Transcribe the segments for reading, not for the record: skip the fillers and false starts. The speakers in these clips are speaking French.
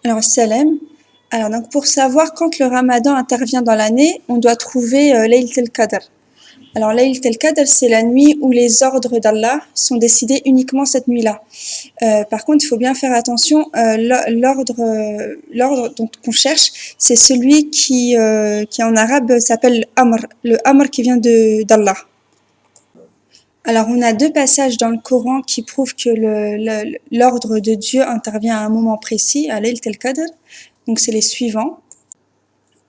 Alors, salam. Alors, donc, pour savoir quand le ramadan intervient dans l'année, on doit trouver Layl al-Qadr. Alors, Layl al-Qadr, c'est la nuit où les ordres d'Allah sont décidés uniquement cette nuit-là. Par contre, il faut bien faire attention, l'ordre dont qu'on cherche, c'est celui qui en arabe s'appelle Amr, le Amr qui vient d'Allah. Alors, on a deux passages dans le Coran qui prouvent que l'ordre de Dieu intervient à un moment précis, à Layl al-Qadr. Donc, c'est les suivants.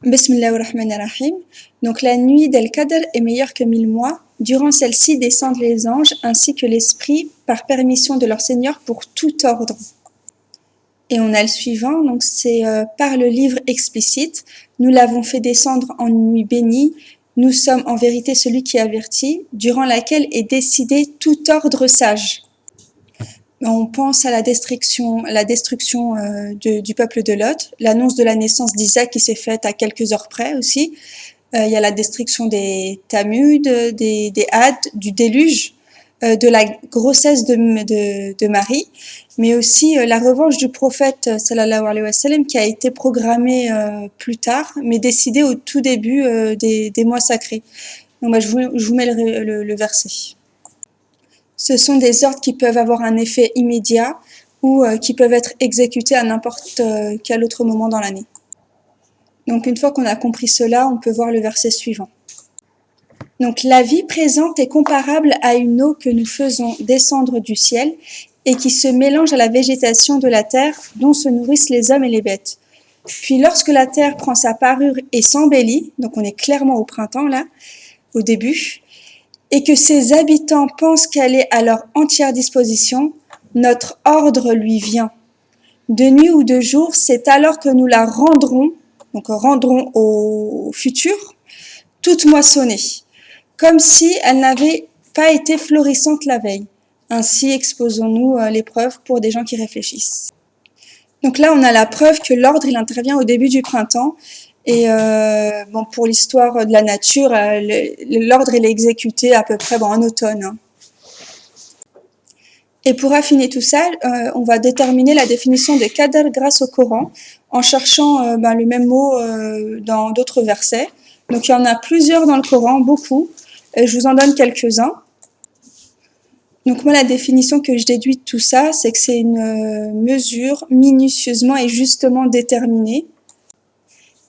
Bismillahirrahmanirrahim. Donc, la nuit d'Al-Qadr est meilleure que 1000 mois. Durant celle-ci descendent les anges ainsi que l'esprit par permission de leur Seigneur pour tout ordre. Et on a le suivant, donc c'est par le livre explicite. Nous l'avons fait descendre en une nuit bénie. Nous sommes en vérité celui qui avertit, durant laquelle est décidé tout ordre sage. On pense à la destruction du peuple de Lot, l'annonce de la naissance d'Isaac qui s'est faite à quelques heures près aussi. Il y a la destruction des Tamuds, des Had, du déluge, de la grossesse de Marie, mais aussi la revanche du prophète sallallahu alayhi wa sallam qui a été programmée plus tard, mais décidée au tout début des mois sacrés. Donc, je vous mets le verset. Ce sont des ordres qui peuvent avoir un effet immédiat ou qui peuvent être exécutés à n'importe quel autre moment dans l'année. Donc une fois qu'on a compris cela, on peut voir le verset suivant. Donc la vie présente est comparable à une eau que nous faisons descendre du ciel et qui se mélange à la végétation de la terre dont se nourrissent les hommes et les bêtes. Puis lorsque la terre prend sa parure et s'embellit, donc on est clairement au printemps là, au début, et que ses habitants pensent qu'elle est à leur entière disposition, notre ordre lui vient. De nuit ou de jour, c'est alors que nous la rendrons au futur, toute moissonnée, comme si elle n'avait pas été florissante la veille. Ainsi exposons-nous l'épreuve pour des gens qui réfléchissent. Donc là, on a la preuve que l'ordre, il intervient au début du printemps. Et pour l'histoire de la nature, l'ordre, il est exécuté à peu près en automne. Hein. Et pour affiner tout ça, on va déterminer la définition de Qadr grâce au Coran, en cherchant le même mot dans d'autres versets. Donc il y en a plusieurs dans le Coran, beaucoup. Et je vous en donne quelques-uns. Donc moi, la définition que je déduis de tout ça, c'est que c'est une mesure minutieusement et justement déterminée.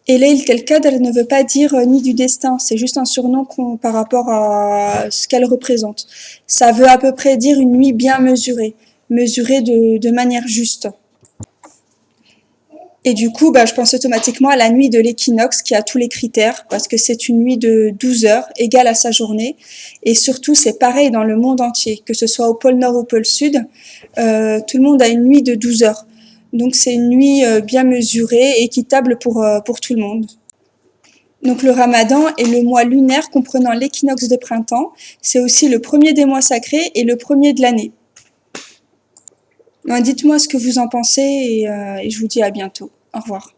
Et Layl al-Qadr ne veut pas dire nuit du destin, c'est juste un surnom par rapport à ce qu'elle représente. Ça veut à peu près dire une nuit bien mesurée, mesurée de manière juste. Et du coup, je pense automatiquement à la nuit de l'équinoxe qui a tous les critères, parce que c'est une nuit de 12 heures, égale à sa journée. Et surtout, c'est pareil dans le monde entier, que ce soit au pôle Nord ou au pôle Sud, tout le monde a une nuit de 12 heures. Donc c'est une nuit bien mesurée, équitable pour tout le monde. Donc le Ramadan est le mois lunaire comprenant l'équinoxe de printemps. C'est aussi le premier des mois sacrés et le premier de l'année. Dites-moi ce que vous en pensez et je vous dis à bientôt. Au revoir.